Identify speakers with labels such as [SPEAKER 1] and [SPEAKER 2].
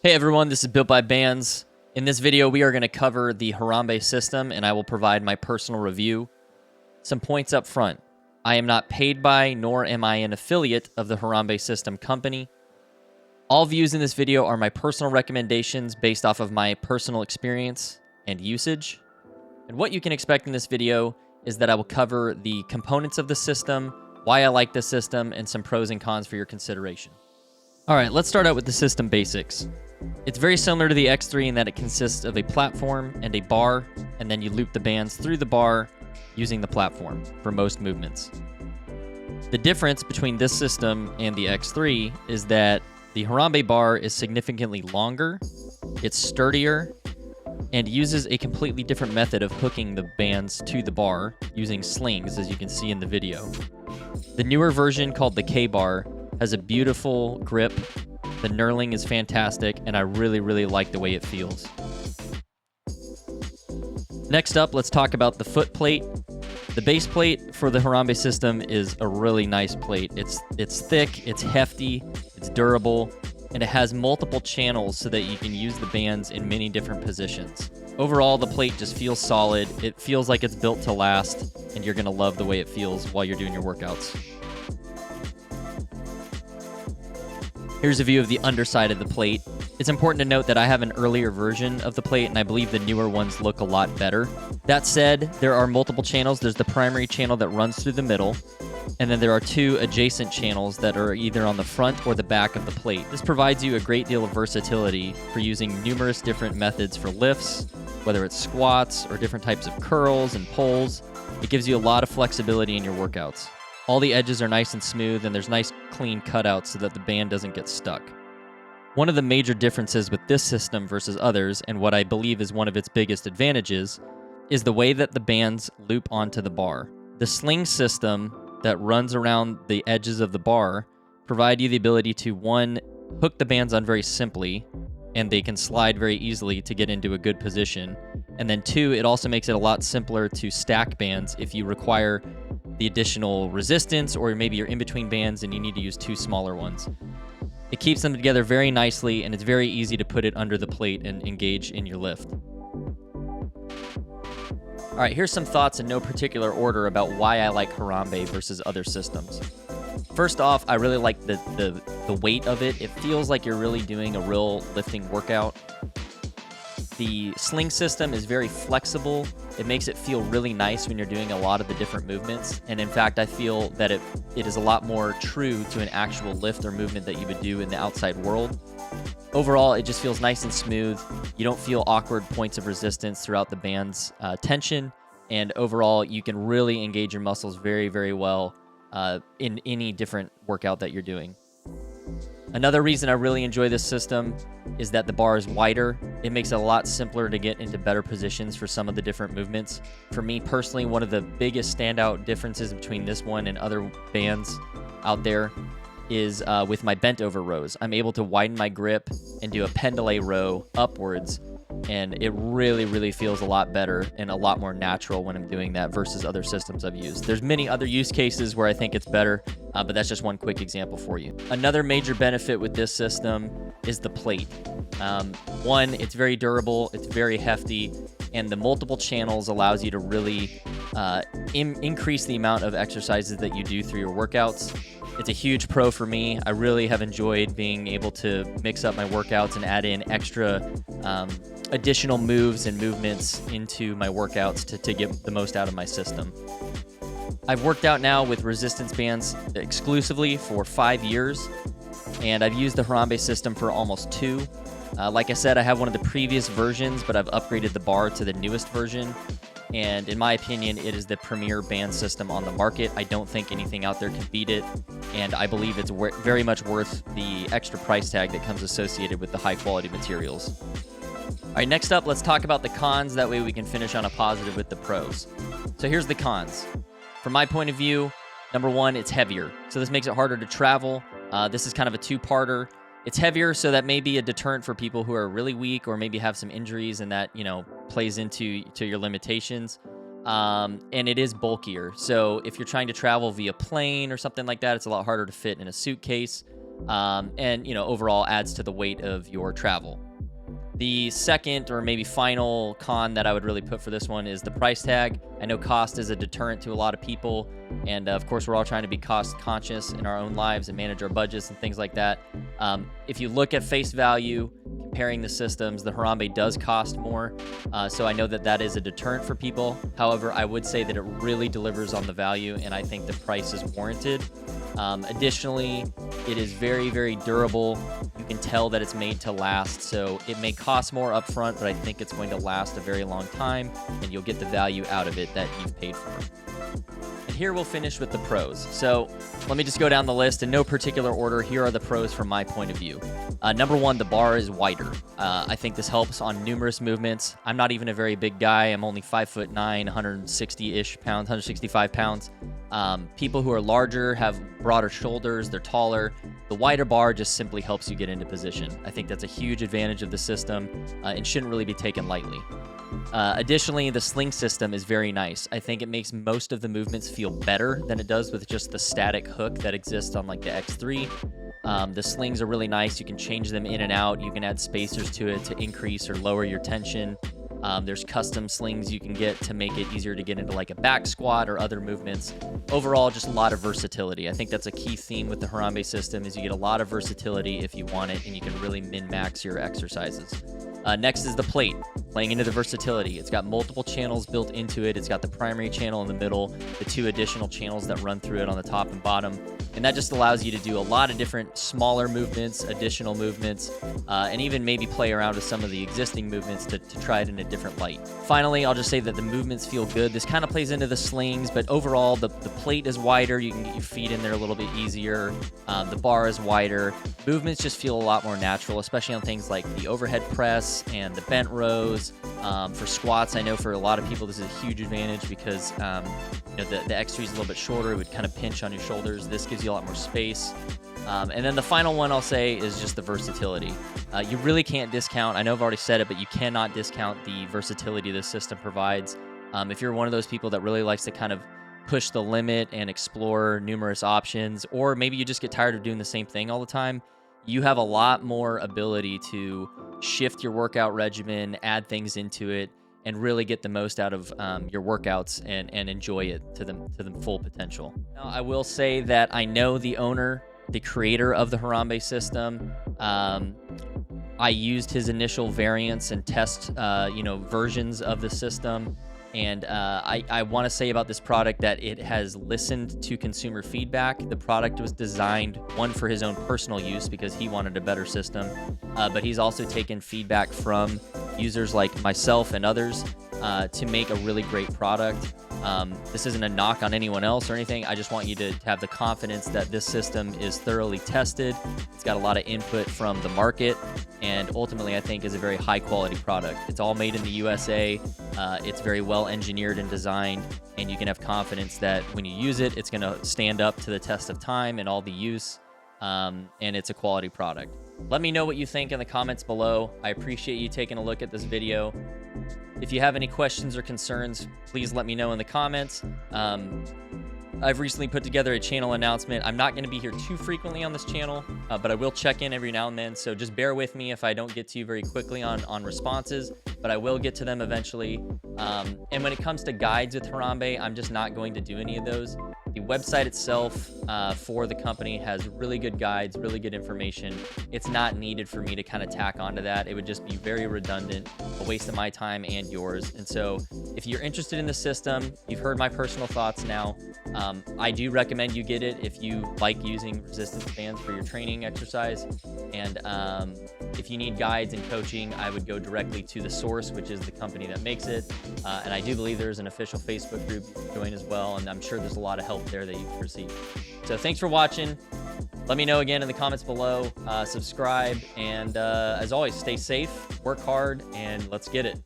[SPEAKER 1] Hey everyone, this is Built by Bands. In this video, we are going to cover the Harambe system, and I will provide my personal review. Some points up front. I am not paid by, nor am I an affiliate of the Harambe System company. All views in this video are my personal recommendations based off of my personal experience and usage. And what you can expect in this video is that I will cover the components of the system, why I like the system, and some pros and cons for your consideration. All right, let's start out with the system basics. It's very similar to the X3 in that it consists of a platform and a bar, and then you loop the bands through the bar using the platform for most movements. The difference between this system and the X3 is that the Harambe bar is significantly longer, it's sturdier, and uses a completely different method of hooking the bands to the bar using slings, as you can see in the video. The newer version, called the K-bar, has a beautiful grip. The knurling is fantastic, and I really like the way it feels. Next up, let's talk about the foot plate. The base plate for the Harambe system is a really nice plate. It's thick, it's hefty, it's durable, and it has multiple channels so that you can use the bands in many different positions. Overall, the plate just feels solid. It feels like it's built to last, and you're going to love the way it feels while you're doing your workouts. Here's a view of the underside of the plate. It's important to note that I have an earlier version of the plate, and I believe the newer ones look a lot better. That said, there are multiple channels. There's the primary channel that runs through the middle, and then there are two adjacent channels that are either on the front or the back of the plate. This provides you a great deal of versatility for using numerous different methods for lifts, whether it's squats or different types of curls and pulls. It gives you a lot of flexibility in your workouts. All the edges are nice and smooth, and there's nice clean cutouts so that the band doesn't get stuck. One of the major differences with this system versus others, and what I believe is one of its biggest advantages, is the way that the bands loop onto the bar. The sling system that runs around the edges of the bar provide you the ability to, one, hook the bands on very simply, and they can slide very easily to get into a good position. And then two, it also makes it a lot simpler to stack bands if you require the additional resistance, or maybe you're in between bands and you need to use two smaller ones. It keeps them together very nicely, and it's very easy to put it under the plate and engage in your lift. All right, here's some thoughts in no particular order about why I like Harambe versus other systems. First off, I really like the weight of it. It feels like you're really doing a real lifting workout. The sling system is very flexible. It makes it feel really nice when you're doing a lot of the different movements. And in fact, I feel that it is a lot more true to an actual lift or movement that you would do in the outside world. Overall, it just feels nice and smooth. You don't feel awkward points of resistance throughout the band's tension. And overall, you can really engage your muscles very well in any different workout that you're doing. Another reason I really enjoy this system is that the bar is wider. It makes it a lot simpler to get into better positions for some of the different movements. For me personally, one of the biggest standout differences between this one and other bands out there is with my bent over rows. I'm able to widen my grip and do a pendulé row upwards, and it really feels a lot better and a lot more natural when I'm doing that versus other systems I've used. There's many other use cases where I think it's better, but that's just one quick example for you. Another major benefit with this system is the plate. One, it's very durable, it's very hefty, and the multiple channels allows you to really increase the amount of exercises that you do through your workouts. It's a huge pro for me. I really have enjoyed being able to mix up my workouts and add in extra additional moves and movements into my workouts to get the most out of my system. I've worked out now with resistance bands exclusively for 5 years, and I've used the Harambe system for almost 2. Like I said, I have one of the previous versions, but I've upgraded the bar to the newest version. And in my opinion, it is the premier band system on the market. I don't think anything out there can beat it, and I believe it's very much worth the extra price tag that comes associated with the high-quality materials. All right, next up, let's talk about the cons. That way we can finish on a positive with the pros. So here's the cons. From my point of view, number one, it's heavier. So this makes it harder to travel. This is kind of a two-parter. It's heavier, so that may be a deterrent for people who are really weak or maybe have some injuries, and that, plays into your limitations. And it is bulkier. So if you're trying to travel via plane or something like that, it's a lot harder to fit in a suitcase. and overall adds to the weight of your travel. The second or maybe final con that I would really put for this one is the price tag. I know cost is a deterrent to a lot of people, and of course, we're all trying to be cost conscious in our own lives and manage our budgets and things like that. If you look at face value, comparing the systems, the Harambe does cost more, so I know that that is a deterrent for people. However, I would say that it really delivers on the value, and I think the price is warranted. Additionally, it is very, very durable. You can tell that it's made to last, so it may cost more upfront, but I think it's going to last a very long time, and you'll get the value out of it that you've paid for. And here we'll finish with the pros. So let me just go down the list in no particular order. Here are the pros from my point of view. Number one, the bar is wider. I think this helps on numerous movements. I'm not even a very big guy. I'm only 5'9", 160-ish pounds, 165 pounds. People who are larger have broader shoulders. They're taller. The wider bar just simply helps you get into position. I think that's a huge advantage of the system and shouldn't really be taken lightly. Additionally, the sling system is very nice. I think it makes most of the movements feel better than it does with just the static hook that exists on like the X3. The slings are really nice. You can change them in and out. You can add spacers to it to increase or lower your tension. There's custom slings you can get to make it easier to get into like a back squat or other movements. Overall, just a lot of versatility. I think that's a key theme with the Harambe system is you get a lot of versatility if you want it, and you can really min-max your exercises. Next is the plate, playing into the versatility. It's got multiple channels built into it. It's got the primary channel in the middle, the two additional channels that run through it on the top and bottom. And that just allows you to do a lot of different smaller movements, additional movements, and even maybe play around with some of the existing movements to try it in a different light. Finally, I'll just say that the movements feel good. This kind of plays into the slings, but overall, the plate is wider. You can get your feet in there a little bit easier. The bar is wider. Movements just feel a lot more natural, especially on things like the overhead press and the bent rows. For squats, I know for a lot of people, this is a huge advantage because the X3 is a little bit shorter. It would kind of pinch on your shoulders. This gives you a lot more space. And then the final one I'll say is just the versatility. You really can't discount, I know I've already said it, but you cannot discount the versatility this system provides. If you're one of those people that really likes to kind of push the limit and explore numerous options, or maybe you just get tired of doing the same thing all the time, you have a lot more ability to shift your workout regimen, add things into it, and really get the most out of your workouts and enjoy it to the full potential. Now, I will say that I know the owner, the creator of the Harambe system. I used his initial variants and test versions of the system. And I want to say about this product that it has listened to consumer feedback. The product was designed, one, for his own personal use because he wanted a better system, but he's also taken feedback from users like myself and others to make a really great product. This isn't a knock on anyone else or anything. I just want you to have the confidence that this system is thoroughly tested. It's got a lot of input from the market, and ultimately I think is a very high quality product. It's all made in the USA. It's very well engineered and designed, and you can have confidence that when you use it, it's going to stand up to the test of time and all the use, and it's a quality product. Let me know what you think in the comments below. I appreciate you taking a look at this video. If you have any questions or concerns, please let me know in the comments. I've recently put together a channel announcement. I'm not going to be here too frequently on this channel, but I will check in every now and then. So just bear with me if I don't get to you very quickly on responses, but I will get to them eventually. And when it comes to guides with Harambe, I'm just not going to do any of those. The website itself for the company has really good guides, really good information. It's not needed for me to kind of tack onto that. It would just be very redundant, a waste of my time and yours. And so if you're interested in the system, you've heard my personal thoughts now. I do recommend you get it if you like using resistance bands for your training exercise. And if you need guides and coaching, I would go directly to the source, which is the company that makes it. And I do believe there's an official Facebook group you can join as well. And I'm sure there's a lot of help there that you can receive. So thanks for watching. Let me know again in the comments below. Subscribe. And as always, stay safe, work hard, and let's get it.